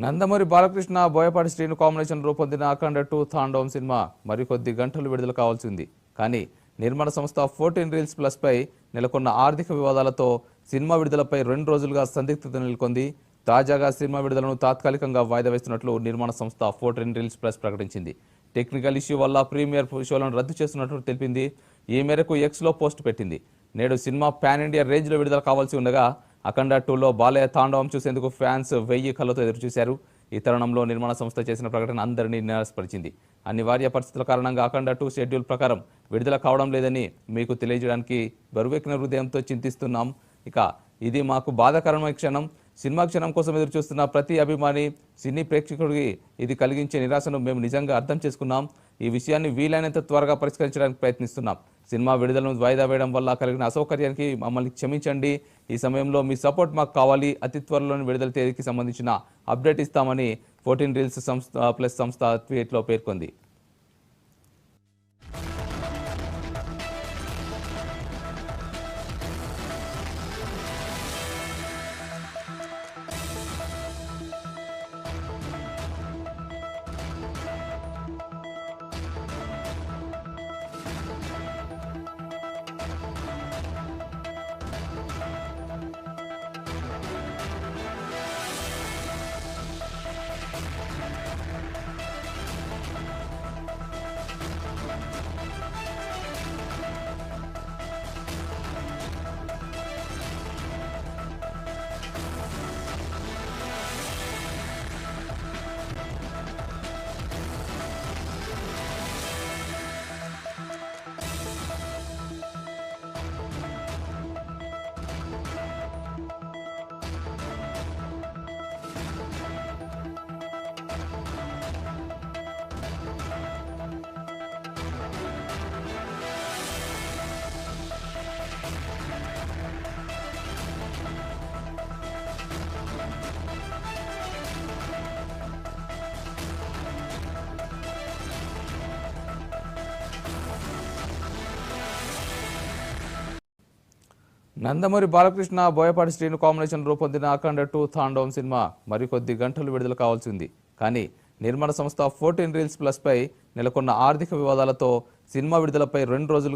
Nandamuri Balakrishna Boyapati Srinu combination రూపొందిన అఖండ 2 తాండవం cinema మరికొద్ది గంటలు విడుదల కావాల్సింది. కానీ నిర్మాణ సంస్థ 14 రీల్స్ ప్లస్ పై నెలకొన్న ఆర్థిక వివాదాలతో సినిమా విడుదలపై 2 రోజులుగా సందిగ్ధత నెలకొంది. తాజాగా సినిమా విడుదలను తాత్కాలికంగా వాయిదా వేస్తున్నట్లు నిర్మాణ సంస్థ 14 రీల్స్ ప్లస్ ప్రకటించింది. టెక్నికల్ ఇష్యూ వల్ల ప్రీమియర్ షోలను రద్దు చేస్తున్నట్లు తెలిపింది. ఈ మేరకు ఎక్స్లో పోస్ట్ పెట్టింది. నేడు సినిమా పాన్ ఇండియా రేంజ్లో విడుదల కావాల్సి ఉండగా అఖండ 2లో బాలయ్య తాండవం చూసేందుకు ఫ్యాన్స్ 1000 కళ్ళతో ఎదురుచూశారు. ఈ తరుణంలో నిర్మాణ సంస్థ చేసిన ప్రకటన అందరినీ నిరాశపరిచింది. అనివార్య పరిస్థితుల కారణంగా అఖండ 2 షెడ్యూల్ ప్రకారం విడుదల కావడం లేదని మీకు తెలియజేయడానికి బరువెక్కిన హృదయంతో చింతిస్తున్నాం. ఇక ఇది మాకు బాధాకరమైన క్షణం. సినిమా క్షణం కోసం ఎదురు చూస్తున్న ప్రతి అభిమాని, సినీ ప్రేక్షకుడికి ఇది కలిగించే నిరాశను మేము నిజంగా అర్థం చేసుకున్నాం. ఈ విషయాన్ని వీలైనంత త్వరగా పరిష్కరించడానికి ప్రయత్నిస్తున్నాం. సినిమా విడుదలను వాయిదా వేయడం వల్ల కలిగిన అసౌకర్యానికి మమ్మల్ని క్షమించండి. ఈ సమయంలో మీ సపోర్ట్ మాకు కావాలి. అతి త్వరలోని విడుదల తేదీకి సంబంధించిన అప్డేట్ ఇస్తామని 14 రీల్స్ సంస్థ ట్వీట్లో పేర్కొంది. నందమూరి బాలకృష్ణ బోయపాటి శ్రీను కాంబినేషన్ రూపొందిన అఖండ 2 తాండవం సినిమా మరికొద్ది గంటలు విడుదల కావాల్సింది. కానీ నిర్మాణ సంస్థ 14 రీల్స్ ప్లస్ పై నెలకొన్న ఆర్థిక వివాదాలతో సినిమా విడుదలపై 2 రోజులుగా